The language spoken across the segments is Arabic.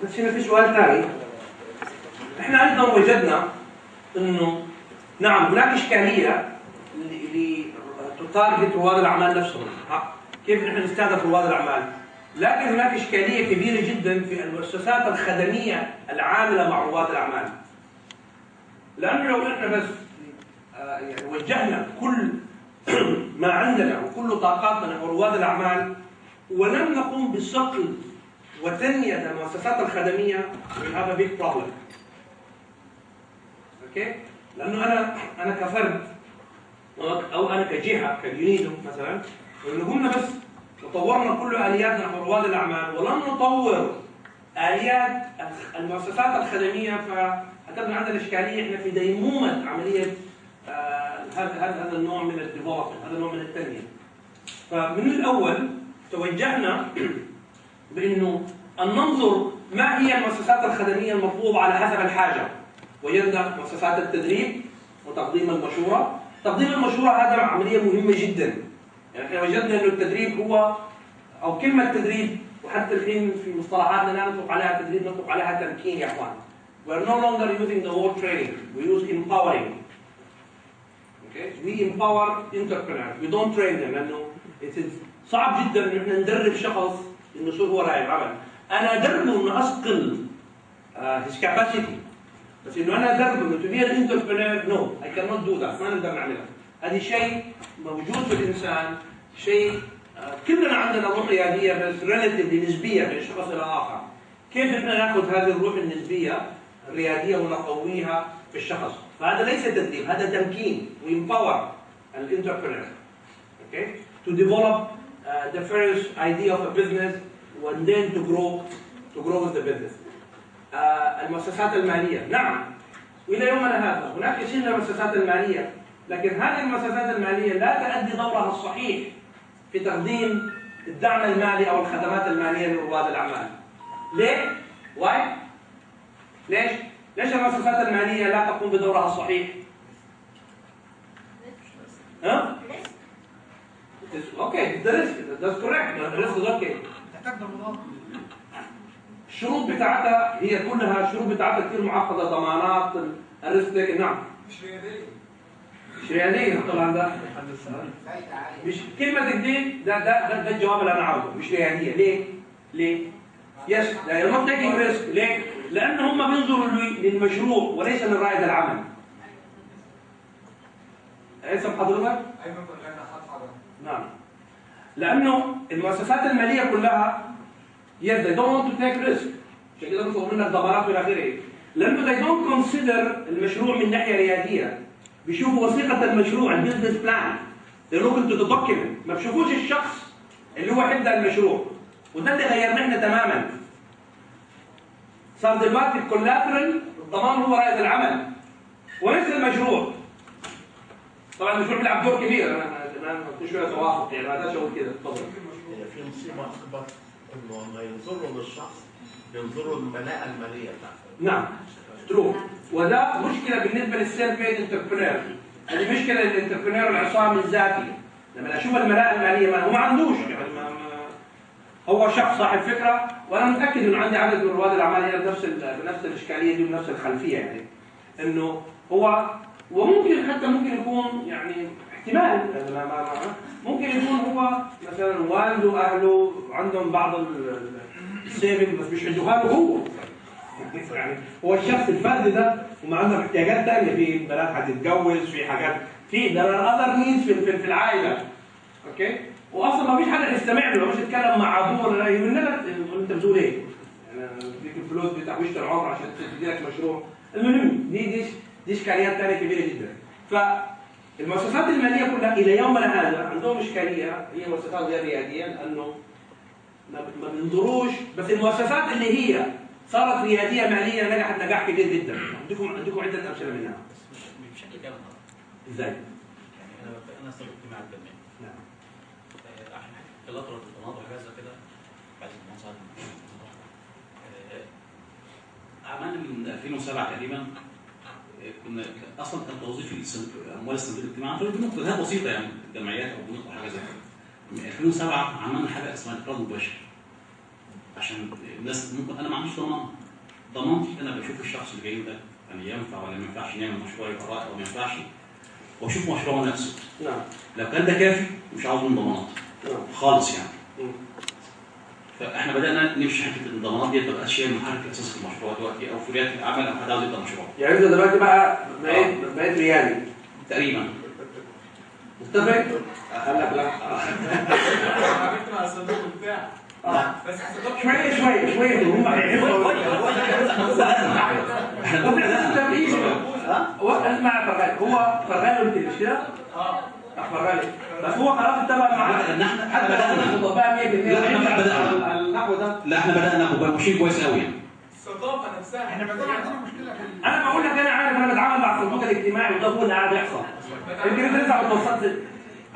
بس هنا في سؤال ثاني. احنا ايضا وجدنا انه نعم هناك اشكاليه لتارجت رواد الاعمال نفسهم، كيف نحن نستهدف رواد الاعمال، لكن هناك اشكاليه كبيره جدا في المؤسسات الخدميه العامله مع رواد الاعمال. لانه لو احنا بس يعني وجهنا كل ما عندنا وكل طاقاتنا نحو رواد الاعمال ولم نقوم بصقل وتنميه المؤسسات الخدميه، هذا بيج بروبلم. اوكي؟ لانه انا كفرد او انا كجهه كيونيدو مثلا، لو قمنا بس وطورنا كل الياتنا نحو رواد الاعمال ولم نطور اليات المؤسسات الخدميه، فاعتبر عندنا اشكاليه احنا في ديمومه عمليه هذا النوع من الديفلوبمنت، هذا النوع من التنميه. فمن الاول توجهنا بانه ان ننظر ما هي المؤسسات الخدميه المطلوبه على حسب الحاجه. وجدنا مؤسسات التدريب وتقديم المشوره. تقديم المشوره هذا عمليه مهمه جدا. يعني احنا وجدنا انه التدريب هو او كلمه تدريب، وحتى الحين في مصطلحاتنا لا نطلق عليها تدريب، نطلق عليها تمكين يا اخوان. We are no longer using the word training, we use empowering. Okay? We empower entrepreneurs, we don't train them لانه صعب جدا انه احنا ندرب شخص انه يصير هو رائد عمل. انا ادربه انه اصقل his capacity، بس انه انا ادربه انه to be an entrepreneur no I cannot do that، ما نقدر نعملها. هذه شيء موجود في الانسان، شيء كلنا عندنا روح رياديه بس ريلاتيفلي نسبيه من شخص الى اخر. كيف احنا ناخذ هذه الروح النسبيه الرياديه ونقويها في الشخص؟ فهذا ليس تدريب، هذا تمكين. We empower an entrepreneur. Okay? To develop the first idea of a business and then to grow with the business. المؤسسات الماليه، نعم والى يومنا هذا هناك كثير من المؤسسات الماليه، لكن هذه المؤسسات الماليه لا تؤدي دورها الصحيح في تقديم الدعم المالي او الخدمات الماليه لرواد الاعمال. ليه؟ واي؟ ليش المؤسسات الماليه لا تقوم بدورها الصحيح؟ ها؟ اوكي، that's correct. الريسك اوكي. تحتاج ضمانات. الشروط بتاعتها هي كلها الشروط بتاعتها كثير معقده، ضمانات الريسك. نعم. مش رياديه طبعا. ده مش كلمه جديد، ده الجواب اللي انا عاوزه. مش رياديه. ليه؟ يس يعني not taking risk. ليه؟ لان هم بينظروا للمشروع وليس لرائد العمل. اسم حضرتك؟ نعم. لانه المؤسسات الماليه كلها yes they don't want to take risk، عشان كده بيطلبوا منك ضمانات والى اخره. لانه they don't consider المشروع من ناحيه رياديه. بيشوفوا وثيقه المشروع البيزنس بلان، they look into the document، ما بيشوفوش الشخص اللي هو حيبدا المشروع. وده اللي غيرنا احنا تماما. صار دلوقتي الكولاترال الضمان هو رائد العمل وليس المشروع. طبعا المشروع بيلعب دور كبير، انا في شويه توافق يعني ما اقدرش اقول كده. اتفضل. في مصيبه اكبر انه لما ينظروا للشخص ينظروا الملاءه الماليه بتاعته. نعم ترو، وده مشكله بالنسبه للسيلف ميد انتربرينور. هذه مشكله للانتربرينور العصام الذاتي. لما اشوف الملاءه الماليه هو ما عندوش يعني هو شخص صاحب فكره، وانا متاكد انه عندي عدد من رواد الاعمال بنفس الاشكاليه دي ونفس الخلفيه، يعني انه هو وممكن حتى ممكن يكون يعني احتمال ممكن يكون هو مثلا والده واهله عندهم بعض السيفنج بس مش عنده هو. يعني هو الشخص الفردي ده وما عنده احتياجات ثانيه، في بنات هتتجوز، في حاجات، في اذر نيدز في العائله. اوكي؟ واصلا ما فيش حد يستمع له، مش يتكلم مع ابوه ولا يقول لك انت بتقول ايه؟ يعني اديك الفلوس بتحويشه العمر عشان تدي لك مشروع. المهم دي اشكاليات ثانيه كبيره جدا. فالمؤسسات الماليه كلها الى يومنا هذا عندهم اشكاليه، هي مؤسسات غير رياديه، لانه ما بينظروش. بس المؤسسات اللي هي صارت رياديه ماليه نجحت نجاح كبير جدا. عندكم عده امثله منها. بشكل كامل. ازاي؟ يعني انا صرت اجتماع التنميه. نعم. الفتره التناضل وحاجات زي كده بعد المنصات. اعمال من 2007 تقريبا كنا اصلا كان توظيف اموال الصندوق الاجتماعي بنقطه بسيطه يعني جمعيات او بنقطه حاجه زي كده. من 2007 عملنا حاجه اسمها اقراض مباشر. عشان الناس ممكن انا ما عنديش ضمانتي انا بشوف الشخص اللي جاي ده يعني ينفع ولا ما ينفعش يعمل مشروع يبقى رائع او ما ينفعش، واشوف مشروعه نفسه. نعم. لو كان ده كافي مش عاوز من ضمانات. نعم. خالص يعني. فاحنا بدانا نمشي حته الضمانات دي ما تبقاش هي المحرك الاساسي في المشروع دلوقتي او في رياده الاعمال او حد عاوز يبدا مشروع. يعني انت دلوقتي بقى بقيت ريادي تقريبا. متفق؟ قال لك لا. عملت مع الصندوق بتاعك. بس الصندوق شويه هم هيعرفوا. اسمع فرغالي، هو فرغالي قلت لي مش كده؟ فرغالي بس هو خلاص اتبع معانا ان احنا حتى لو بقى 100% النحو ده. لا احنا بدانا وبقى ماشيين كويس قوي يعني. الثقافه نفسها احنا بدأنا عندنا مشكله في انا بقول لك انا عارف انا بتعامل مع الصندوق الاجتماعي وده هو اللي قاعد يحصل. يمكن انت لسه ما توصلتش.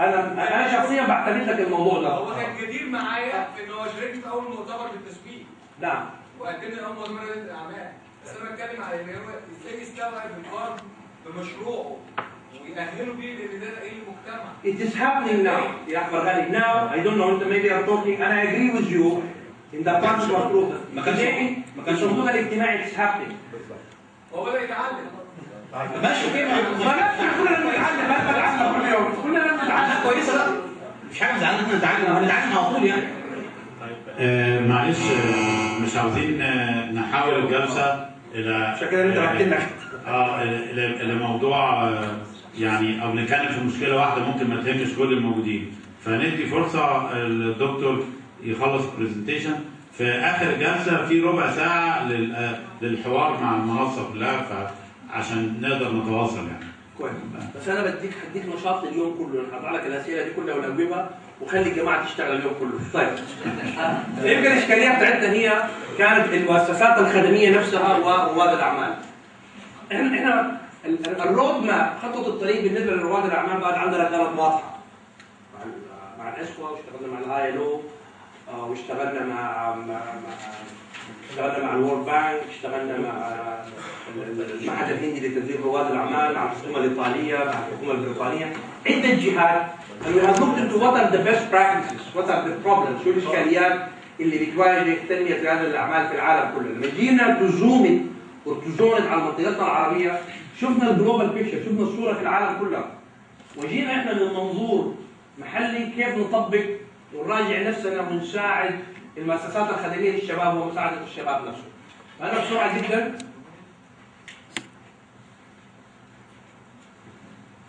انا شخصيا بعتمد لك الموضوع ده. هو كان جدير معايا في ان هو شاركني في اول مؤتمر بالتسويق. نعم. وقدمني اول مؤتمر رياده الاعمال. بس انا بتكلم على ان هو ازاي يستوعب الفرد بمشروعه ويأهله بيه للرياده ايه المجتمع. It is happening now. يا فرغالي now I don't know maybe I'm talking and I agree with you in the part of process. ما كانش الصندوق الاجتماعي is happening. هو بدأ يتعلم. ماشي اوكي كلنا بنتعلم كل يوم كلنا بنتعلم كويسه بقى مش حاجه مزعلنا احنا نتعلم على طول يعني. معلش مش عاوزين نحول الجلسه الى عشان كده انت بعت لك الى موضوع يعني او نتكلم في مشكله واحده ممكن ما تهمش كل الموجودين، فندي فرصه الدكتور يخلص البرزنتيشن في اخر الجلسه في ربع ساعه للحوار مع المنصه كلها عشان نقدر نتواصل يعني. كويس. بس انا هديك نشاط اليوم كله، انا هطلع لك الاسئله دي كلها والاجوبه وخلي الجماعه تشتغل اليوم كله. طيب. يمكن الاشكاليه بتاعتنا هي كانت المؤسسات الخدميه نفسها ورواد الاعمال. احنا الرود ماب خطه الطريق بالنسبه لرواد الاعمال بعد عندنا كانت واضحه. مع الاسوا واشتغلنا مع الاي ال او واشتغلنا مع الورد بانك، اشتغلنا مع المعهد الهندي لتدريب رواد الاعمال، مع الحكومه الايطاليه، مع الحكومه البريطانيه، عده جهات. and we have looked into what are the best practices, what are the problems، شو الاشكاليات اللي بتواجه تنميه رياده الاعمال في العالم كله. لما جينا تزومت على منطقتنا العربيه شفنا الجلوبال بيكتشر، شفنا الصوره في العالم كلها. وجينا احنا من منظور محلي كيف نطبق ونراجع نفسنا ونساعد المؤسسات الخدميه للشباب ومساعده الشباب نفسه. فانا بسرعه جدا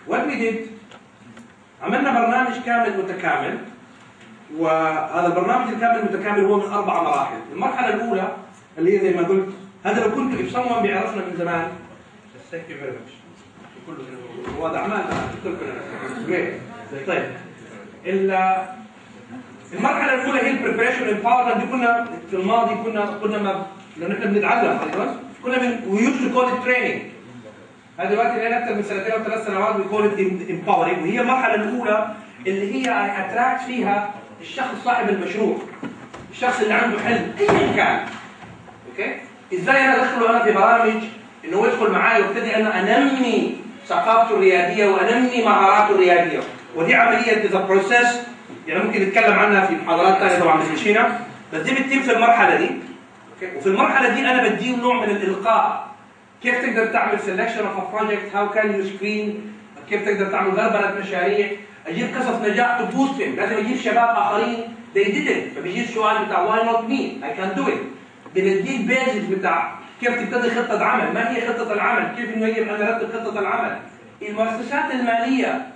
what we did عملنا برنامج كامل متكامل، وهذا البرنامج الكامل المتكامل هو من 4 مراحل. المرحله الاولى اللي هي زي ما قلت هذا لو كنت if someone بيعرفنا من زمان thank you very much كله رواد اعمال طيب المرحله الاولى هي البريبريشن والامباورمنت. دي كنا في الماضي كنا لان احنا بنتعلم كنا وي يوز تو كول ات تريننج. هذا دلوقتي لنا اكثر من 2 أو 3 سنوات بنقول ات امباورنج، وهي المرحله الاولى اللي هي اتراكت فيها الشخص صاحب المشروع، الشخص اللي عنده حلم ايا كان. اوكي؟ ازاي انا ادخله انا في برامج انه يدخل معايا وابتدي انا انمي ثقافته الرياديه وانمي مهاراته الرياديه. ودي عمليه ذا بروسيس يعني ممكن نتكلم عنها في محاضرات ثانيه طبعا مش هنا، بس دي بتتم في المرحله دي. اوكي؟ وفي المرحله دي انا بديه نوع من الالقاء. كيف تقدر تعمل سelection of a project، how can you screen، كيف تقدر تعمل غربله مشاريع، اجيب قصص نجاح تبوستهم، لازم اجيب شباب اخرين they didn't، فبيجي السؤال بتاع why not me I can do it. بنديه البيزكس بتاع كيف تبتدي خطه عمل، ما هي خطه العمل، كيف انه يجب ان ارتب خطه العمل. المؤسسات الماليه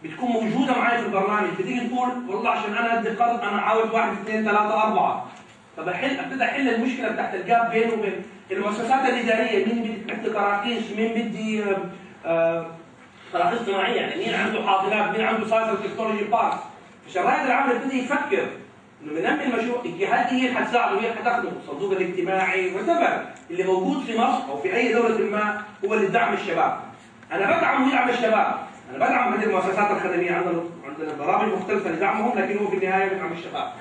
بتكون موجوده معي في البرنامج، بتيجي تقول والله عشان انا ادي قرض انا عاوز 1 2 3 4. طب ابتدي احل المشكله بتاعت الجاب بينه وبين المؤسسات الاداريه. مين بدي تراخيص، مين بدي تراخيص صناعيه، يعني مين عنده حاضنات، مين عنده سايبر تكنولوجي بارك. عشان رائد العمل يبتدي يفكر انه بنمي المشروع، الجهات دي هي اللي حتساعده، هي اللي حتخدمه، الصندوق الاجتماعي وتبع اللي موجود في مصر او في اي دوله ما هو اللي دعم الشباب. انا بدعم ويدعم الشباب، انا بدعم هذه المؤسسات الخدميه، عندنا برامج مختلفه لدعمهم، لكن هو في النهايه بدعم الشباب.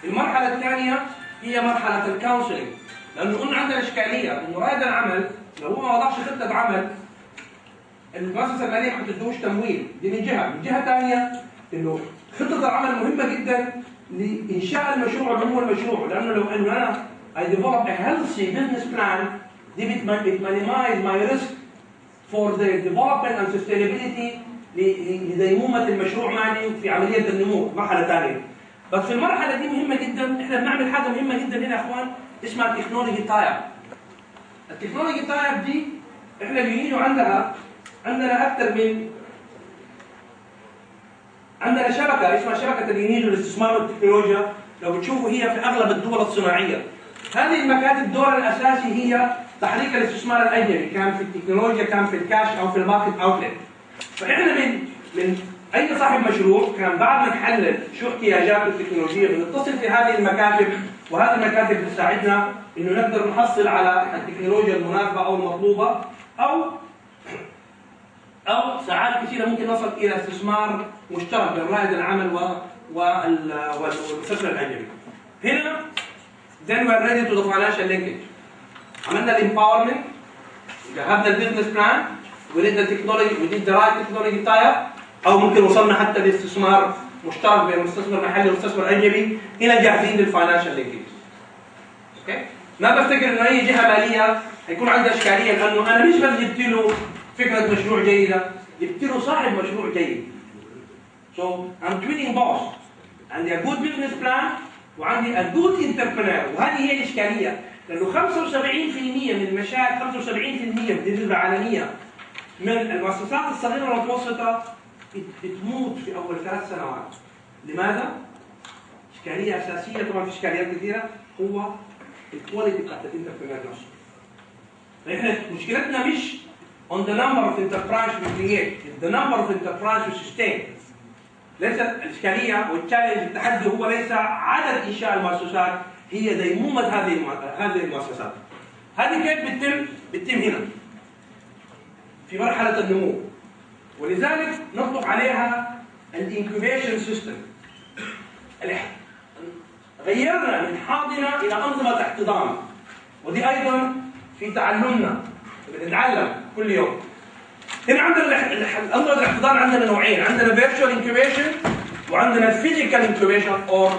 المرحله الثانيه هي مرحله الكونسلنج، لانه قلنا عندنا اشكاليه انه رائد العمل لو هو ما وضعش خطه عمل المؤسسه الماليه ما بتدوش تمويل، دي من جهه ثانيه انه خطه العمل مهمه جدا لانشاء المشروع ونمو المشروع، لانه لو انه انا I develop a healthy business plan دي minimize my risk for the development and sustainability لديمومة المشروع معي في عملية النمو مرحلة ثانية. بس في المرحلة دي مهمة جدا، احنا بنعمل حاجة مهمة جدا هنا يا اخوان اسمها تكنولوجي تايب. التكنولوجي تايب دي احنا اليونيدو عندنا أكثر من عندنا شبكة اسمها شبكة اليونيدو للاستثمار والتكنولوجيا، لو بتشوفوا هي في أغلب الدول الصناعية. هذه المكاتب دورها الأساسي هي تحريك الاستثمار الأجنبي، كان في التكنولوجيا، كان في الكاش أو في الماركت أوتلت. فإحنا من أي صاحب مشروع كان بعد ما نحلل شو احتياجاته التكنولوجية بنتصل في هذه المكاتب، وهذه المكاتب بتساعدنا إنه نقدر نحصل على التكنولوجيا المناسبة أو المطلوبة، أو ساعات كثيرة ممكن نصل إلى استثمار مشترك بين رائد العمل والمستثمر الأجنبي. هنا then we are ready to the financial linkage. عملنا الامباورمنت، جهزنا البزنس بلان، ولدنا التكنولوجي، ودي the right technology type، أو ممكن وصلنا حتى لاستثمار مشترك بين مستثمر محلي ومستثمر أجنبي، هنا جاهزين للفاينانشال لينكج. اوكي؟ ما بفتكر إنه أي جهة مالية هيكون عندها إشكالية، لأنه أنا مش بس جبت له فكرة مشروع جيدة، جبت له صاحب مشروع جيد. So I'm twinning boss. عندي a good business plan وعندي a good entrepreneur، وهذه هي الإشكالية، لأنه 75% من المشاريع، 75% بالنسبة عالمية من المؤسسات الصغيرة والمتوسطة بتموت في أول 3 سنوات. لماذا؟ إشكالية أساسية، طبعا في إشكاليات كثيرة، هو الكواليتي بتاعت الانتربرينور نفسه. فإحنا مشكلتنا مش on the number of enterprise we create, it's the number of enterprise we sustain. ليس الإشكالية والتشالنج التحدي هو ليس عدد إنشاء المؤسسات، هي ديمومة هذه المؤسسات. هذه كيف بتتم هنا في مرحلة النمو، ولذلك نطلق عليها الانكوبيشن سيستم. غيرنا من حاضنة إلى أنظمة احتضان، ودي أيضا في تعلمنا بنتعلم كل يوم. هنا عندنا أنظمة الاحتضان عندنا نوعين، عندنا فيرتشوال انكوبيشن وعندنا فيزيكال انكوبيشن أو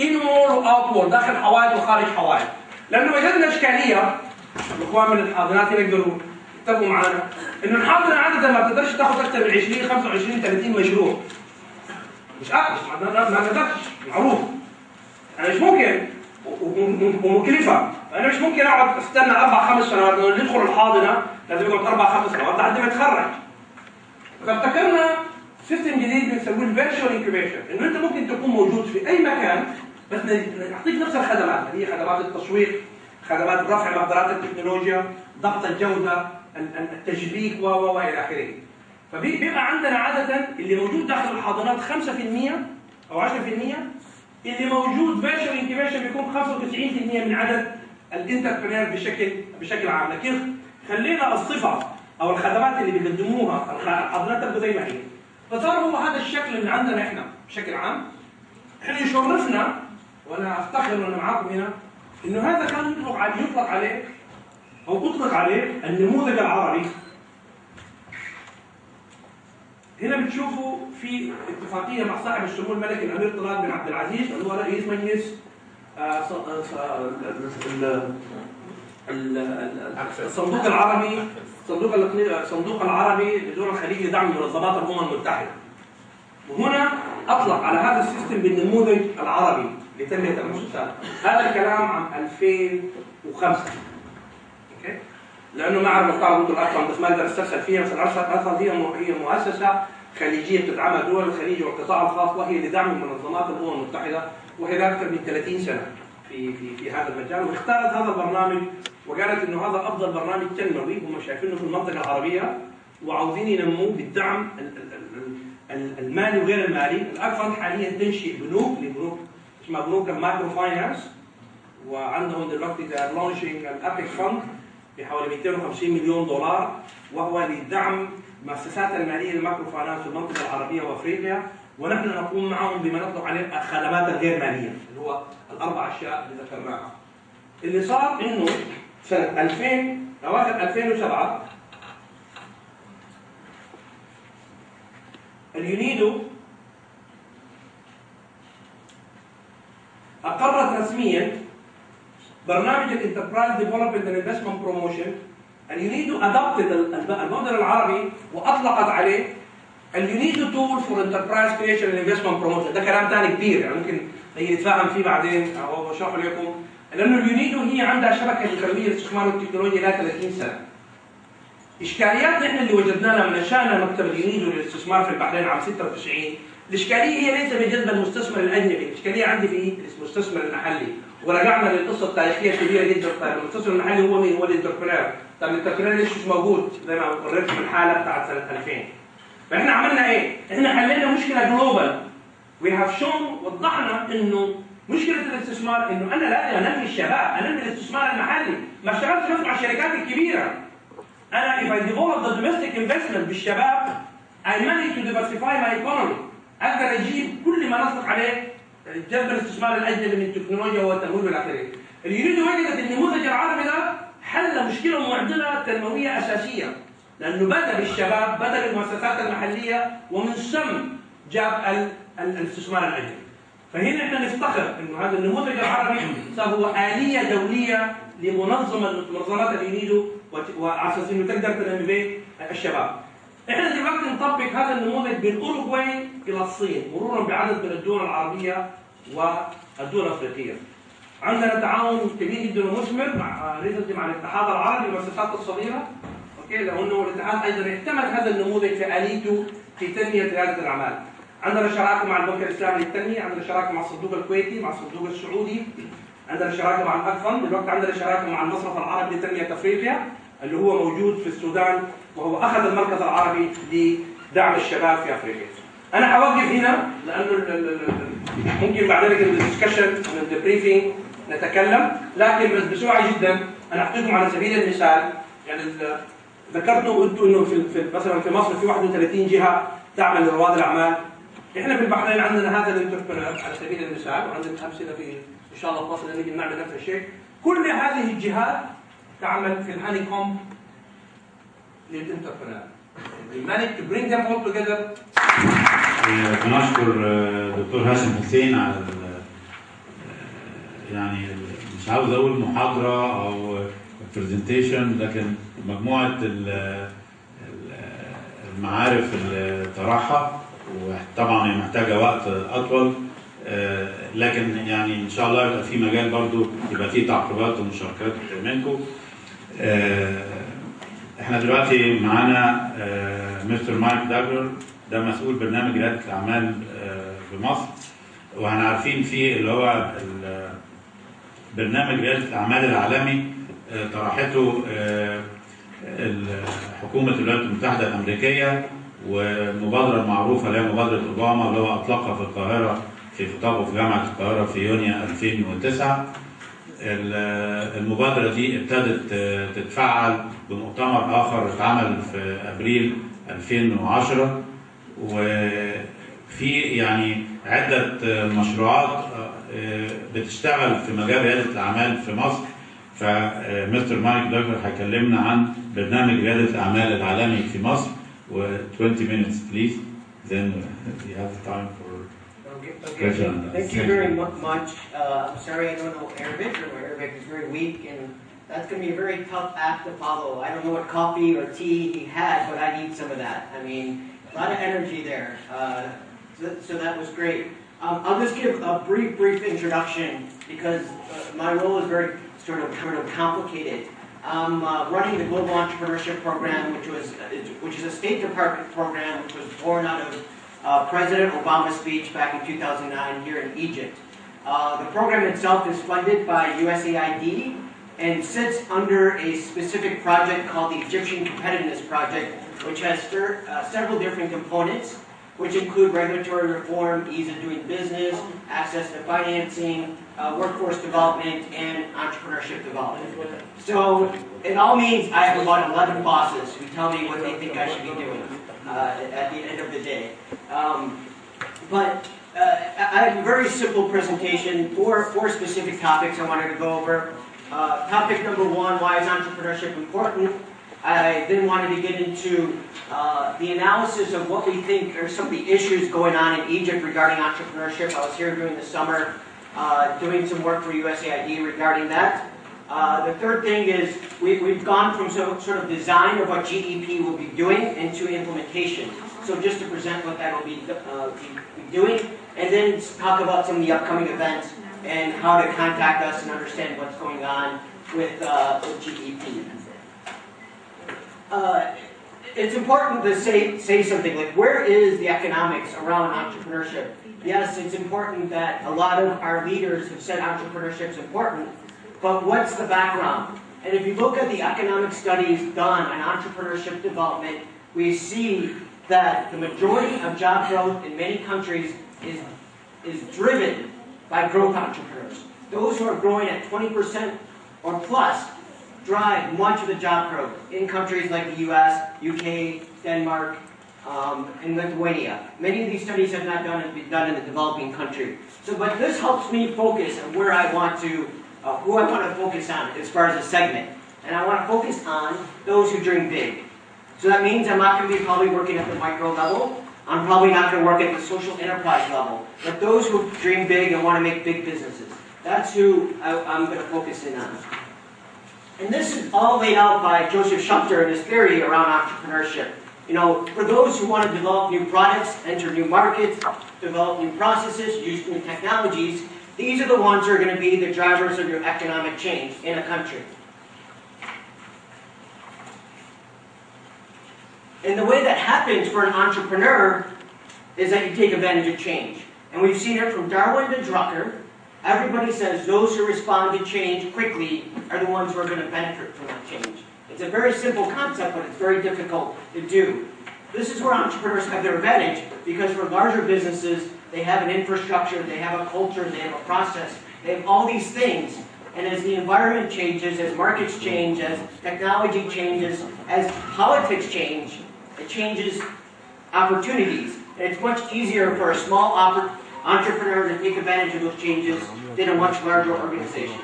انورد واوتورد، داخل حوائط وخارج حوائط. لأنه وجدنا إشكالية، الإخوان من الحاضنات يقدروا يتفقوا معنا، إنه الحاضنة عادة ما بتقدرش تاخذ أكثر من 20 25 30 مشروع. مش ما نقدرش، معروف. أنا مش ممكن ومكلفة، أنا مش ممكن أقعد أستنى 4 5 سنوات، لأنه اللي يدخل الحاضنة لازم يقعد 4 5 سنوات لحد ما يتخرج. فابتكرنا سيستم جديد بنسميه الفيرتشوال انكوبيشن، إنه أنت ممكن تكون موجود في أي مكان بس نعطيك نفس الخدمات، هي خدمات التسويق، خدمات رفع مقدرات التكنولوجيا، ضبط الجودة، التشبيك وإلى آخره. فبيبقى عندنا عادة اللي موجود داخل الحاضنات 5% أو 10%، اللي موجود فيرتشوال انكوبيشن بيكون 95% من عدد الانتربرينور بشكل عام، لكن خلينا الصفة أو الخدمات اللي بيقدموها الحاضنات تبقى زي ما هي. فصار هو هذا الشكل اللي عندنا احنا بشكل عام. احنا يشرفنا، وانا افتخر وانا معاكم هنا، انه هذا كان اطلق عليه النموذج العربي. هنا بتشوفوا في اتفاقيه مع صاحب السمو الملكي الامير طلال بن عبد العزيز اللي هو رئيس مجلس الصندوق العربي لدول الخليج لدعم منظمات الامم المتحده. وهنا اطلق على هذا السيستم بالنموذج العربي لتنميه المؤسسات. هذا الكلام عام 2005. اوكي؟ لانه ما اعرف اختار الارقام بس ما اقدر استرسل فيها، بس اصلا هي مؤسسه خليجيه بتدعمها دول الخليج والقطاع الخاص، وهي لدعم منظمات الامم المتحده، وهي اكثر من 30 سنه في هذا المجال، واختارت هذا البرنامج وقالت انه هذا افضل برنامج تنموي هم شايفينه في المنطقه العربيه، وعاوزين ينموه بالدعم المالي وغير المالي. الأكفند حاليا تنشئ بنوك اسمها بنوك المايكرو فاينانس، وعندهم دلوقتي لونشينج الابيك فند بحوالي 250 مليون دولار، وهو لدعم المؤسسات الماليه المايكرو فاينانس في المنطقه العربيه وافريقيا، ونحن نقوم معهم بما نطلق عليه الخدمات الغير ماليه اللي هو الاربع اشياء اللي ذكرناها. اللي صار انه سنه 2000 اواخر 2007 اليونيدو اقرت رسميا برنامج الانتربرايز ديفلوبمنت اند انفستمنت بروموشن اليونيدو ادابتد الموديل العربي واطلقت عليه اليونيدو تول فور انتربرايز كريشن اند انفستمنت بروموشن. ده كلام ثاني كبير يعني ممكن نتفاهم فيه بعدين او اشرحه لكم، لانه اليونيدو هي عندها شبكه لتنميه الاستثمار والتكنولوجيا لها 30 سنه. اشكالياتنا احنا اللي وجدناها لما نشأنا مكتب اليونيدو للاستثمار في البحرين عام 96، الاشكاليه هي ليس في جذب المستثمر الاجنبي، الاشكاليه عندي في المستثمر المحلي، ورجعنا للقصه التاريخيه الكبيره جدا. طيب المستثمر المحلي هو مين؟ هو الانتربرنور. طيب الانتربرنور ليش مش موجود زي ما وريت في الحاله بتاعت سنه 2000؟ فاحنا عملنا ايه؟ احنا حلينا مشكله جلوبال. وي هاف شون، وضحنا انه مشكله الاستثمار انه انا لا انمي الشباب، انمي الاستثمار المحلي، ما اشتغلش بس مع الشركات الكبيره. انا if I develop the domestic investment بالشباب I manage to diversify my economy. اقدر اجيب كل ما نطلق عليه جذب الاستثمار الاجنبي من التكنولوجيا والتمويل والى اخره. اليونيدو وجدت النموذج العربي ده حل مشكله معضله تنمويه اساسيه، لانه بدا بالشباب، بدا بالمؤسسات المحليه، ومن ثم جاب الاستثمار الاجنبي. فهنا احنا نفتخر انه هذا النموذج العربي صار هو اليه دوليه لمنظمات اليونيدو وعلى اساس انه تقدر تنمي به الشباب. احنا دلوقتي نطبق هذا النموذج من اوروغواي الى الصين مرورا بعدد من الدول العربيه والدول الافريقيه. عندنا تعاون كبير جدا ومثمر مع مع الاتحاد العربي للمؤسسات الصغيره، اوكي، لانه الاتحاد ايضا اعتمد هذا النموذج في اليته في تنميه رياده الاعمال. عندنا شراكه مع البنك الاسلامي للتنميه، عندنا شراكه مع الصندوق الكويتي، مع الصندوق السعودي، عندنا شراكه مع الاكفن، دلوقتي عندنا شراكه مع المصرف العربي لتنميه افريقيا اللي هو موجود في السودان، وهو اخذ المركز العربي لدعم الشباب في افريقيا. انا حوقف هنا لانه ممكن بعد ذلك الدسكشن من البريفنج نتكلم، لكن بس بسرعه جدا انا اعطيكم على سبيل المثال يعني ذكرتوا انتم انه في مثلا في مصر في 31 جهه تعمل لرواد الاعمال. احنا في البحرين عندنا هذا الانتربرنور على سبيل المثال، وعندنا امثله في ان شاء الله فاصل نجي نعمل نفس الشيء. كل هذه الجهات تعمل في الهاني كوم للانتربرنور. We manage to bring them all together. بنشكر دكتور هاشم حسين على يعني مش عاوز اقول محاضره او برزنتيشن، لكن مجموعه المعارف اللي طرحها، وطبعا هي محتاجه وقت اطول، لكن يعني ان شاء الله يبقى في مجال برضو يبقى في تعقيبات ومشاركات منكم. احنا دلوقتي معانا مستر مايك داجلر، ده مسؤول برنامج ريادة الاعمال في مصر، واحنا عارفين فيه اللي هو برنامج ريادة الاعمال العالمي طرحته حكومة الولايات المتحدة الامريكية، والمبادرة المعروفة اللي هي مبادرة اوباما اللي هو اطلقها في القاهرة في خطابه في جامعة القاهرة في يونيو 2009. المبادرة دي ابتدت تتفعل بمؤتمر آخر اتعمل في أبريل 2010، وفي يعني عدة مشروعات بتشتغل في مجال ريادة الأعمال في مصر. فمستر مايك دوكر هيكلمنا عن برنامج ريادة الأعمال العالمي في مصر. و 20 minutes please, then we have time for Okay. Thank you very much. I'm sorry I don't know Arabic, or my Arabic is very weak, and that's going to be a very tough act to follow. I don't know what coffee or tea he had, but I need some of that. I mean, a lot of energy there. So that was great. I'll just give a brief introduction because my role is very sort of complicated. I'm running the Global Entrepreneurship Program, which is a State Department program which was born out of President Obama's speech back in 2009 here in Egypt. The program itself is funded by USAID and sits under a specific project called the Egyptian Competitiveness Project, which has several different components, which include regulatory reform, ease of doing business, access to financing, workforce development, and entrepreneurship development. So it all means I have about 11 bosses who tell me what they think I should be doing at the end of the day. But I have a very simple presentation, four specific topics I wanted to go over. Topic number one, why is entrepreneurship important? I then wanted to get into the analysis of what we think are some of the issues going on in Egypt regarding entrepreneurship. I was here during the summer. doing some work for USAID regarding that. The third thing is we've gone from sort of design of what GEP will be doing into implementation. So just to present what that will be doing, and then talk about some of the upcoming events and how to contact us and understand what's going on with GEP. It's important to say something like, where is the economics around entrepreneurship? Yes, it's important that a lot of our leaders have said entrepreneurship is important, but what's the background? And if you look at the economic studies done on entrepreneurship development, we see that the majority of job growth in many countries is driven by growth entrepreneurs. Those who are growing at 20% or plus drive much of the job growth in countries like the US, UK, Denmark, and Lithuania. Many of these studies have not been done in the developing country. But this helps me focus on where I want to, who I want to focus on as far as a segment. And I want to focus on those who dream big. So that means I'm not going to be probably working at the micro level. I'm probably not going to work at the social enterprise level. But those who dream big and want to make big businesses. That's who I'm going to focus in on. And this is all laid out by Joseph Schumpeter and his theory around entrepreneurship. You know, for those who want to develop new products, enter new markets, develop new processes, use new technologies, these are the ones who are going to be the drivers of your economic change in a country. And the way that happens for an entrepreneur is that you take advantage of change. And we've seen it from Darwin to Drucker. Everybody says those who respond to change quickly are the ones who are going to benefit from that change. It's a very simple concept, but it's very difficult to do. This is where entrepreneurs have their advantage, because for larger businesses, they have an infrastructure, they have a culture, they have a process, they have all these things. And as the environment changes, as markets change, as technology changes, as politics change, it changes opportunities. And it's much easier for a small entrepreneur to take advantage of those changes than a much larger organization.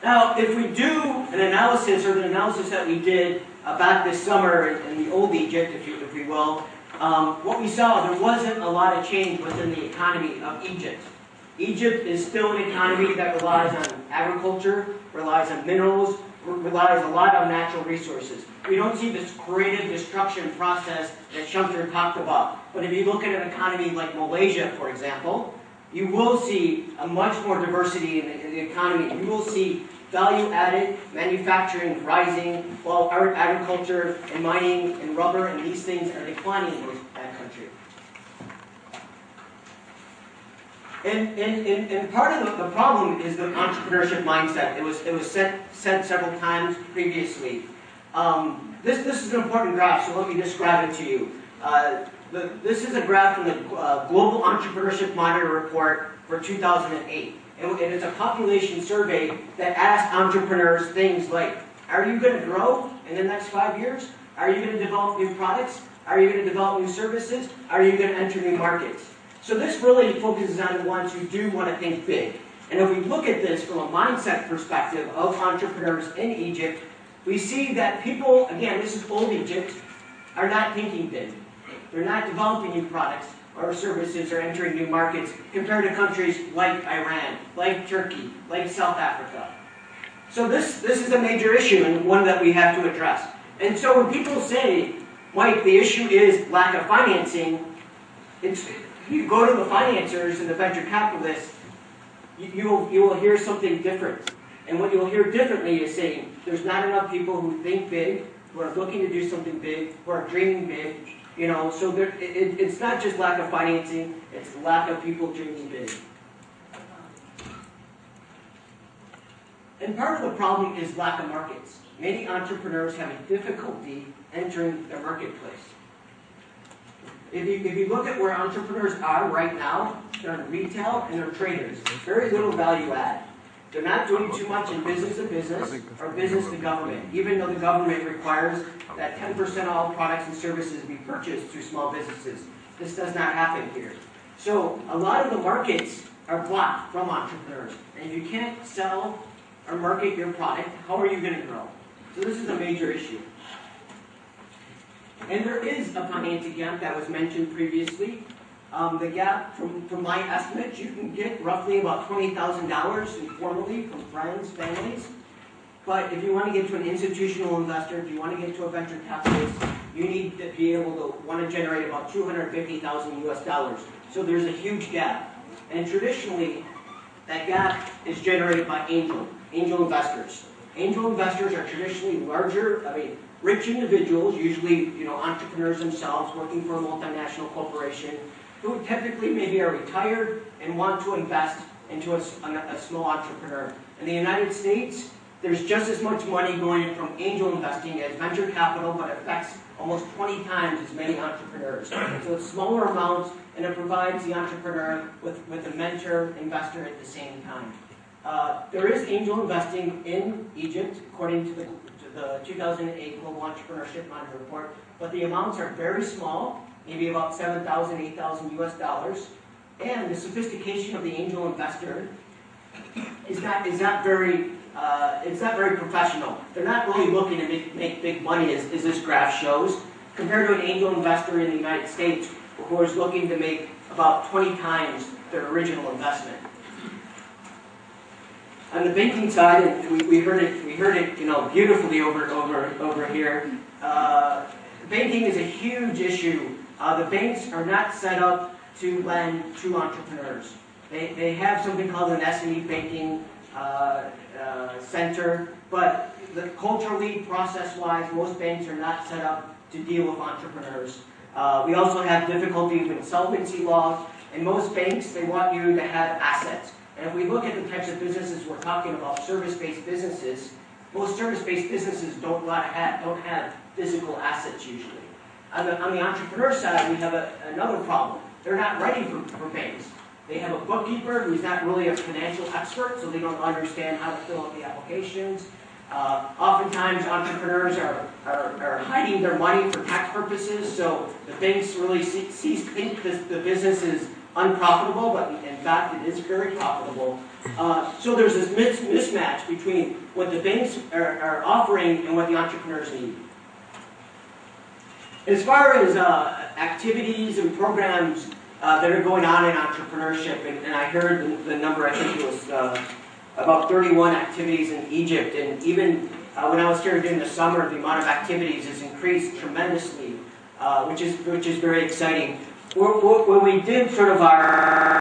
Now, if we do an analysis, or the analysis that we did back this summer in the old Egypt, if we will, what we saw, there wasn't a lot of change within the economy of Egypt. Egypt is still an economy that relies on agriculture, relies on minerals, relies a lot on natural resources. We don't see this creative destruction process that Schumpeter talked about. But if you look at an economy like Malaysia, for example, you will see a much more diversity in the economy. You will see value-added manufacturing rising, while agriculture and mining and rubber and these things are declining in that country. And part of the problem is the entrepreneurship mindset. It was said several times previously. This is an important graph, so let me describe it to you. This is a graph from the Global Entrepreneurship Monitor Report for 2008. And it's a population survey that asked entrepreneurs things like, are you going to grow in the next 5 years? Are you going to develop new products? Are you going to develop new services? Are you going to enter new markets? So this really focuses on the ones who do want to think big. And if we look at this from a mindset perspective of entrepreneurs in Egypt, we see that people, again, this is old Egypt, are not thinking big. They're not developing new products or services or entering new markets compared to countries like Iran, like Turkey, like South Africa. So this is a major issue and one that we have to address. And so when people say, Mike, the issue is lack of financing, you go to the financiers and the venture capitalists, you will hear something different. And what you'll hear differently is saying, there's not enough people who think big, who are looking to do something big, who are dreaming big. You know, so it's not just lack of financing, it's lack of people dreaming big. And part of the problem is lack of markets. Many entrepreneurs have a difficulty entering the marketplace. If you look at where entrepreneurs are right now, they're in retail and they're traders. Very little value add. They're not doing too much in business to business or business to government, even though the government requires that 10% of all products and services be purchased through small businesses. This does not happen here. So a lot of the markets are blocked from entrepreneurs. And if you can't sell or market your product, how are you going to grow? So this is a major issue. And there is a financing gap that was mentioned previously. The gap, from my estimates, you can get roughly about $20,000 informally from friends, families. But if you want to get to an institutional investor, if you want to get to a venture capitalist, you need to be able to want to generate about $250,000 US. So there's a huge gap. And traditionally, that gap is generated by angel investors. Angel investors are traditionally larger, rich individuals, usually entrepreneurs themselves working for a multinational corporation, who typically maybe are retired and want to invest into a small entrepreneur. In the United States, there's just as much money going in from angel investing as venture capital, but it affects almost 20 times as many entrepreneurs. So it's smaller amounts, and it provides the entrepreneur with a mentor investor at the same time. There is angel investing in Egypt, according to the 2008 Global Entrepreneurship Monitor report, but the amounts are very small, maybe about $7,000, $8,000 US, and the sophistication of the angel investor is not very professional. They're not really looking to make big money, as this graph shows, compared to an angel investor in the United States, who is looking to make about 20 times their original investment. On the banking side, and we heard it beautifully over here. Banking is a huge issue. The banks are not set up to lend to entrepreneurs. They have something called an SME banking center, but culturally, process-wise, most banks are not set up to deal with entrepreneurs. We also have difficulty with insolvency laws, and most banks, they want you to have assets. And if we look at the types of businesses we're talking about, service-based businesses, most service-based businesses don't have physical assets usually. On the entrepreneur side, we have another problem. They're not ready for banks. They have a bookkeeper who's not really a financial expert, so they don't understand how to fill out the applications. Oftentimes, entrepreneurs are hiding their money for tax purposes, so the banks really think the business is unprofitable, but in fact, it is very profitable. So there's this mismatch between what the banks are offering and what the entrepreneurs need. As far as activities and programs that are going on in entrepreneurship, and I heard the number, I think it was about 31 activities in Egypt, and even when I was here during the summer, the amount of activities has increased tremendously, which is very exciting. When we did sort of our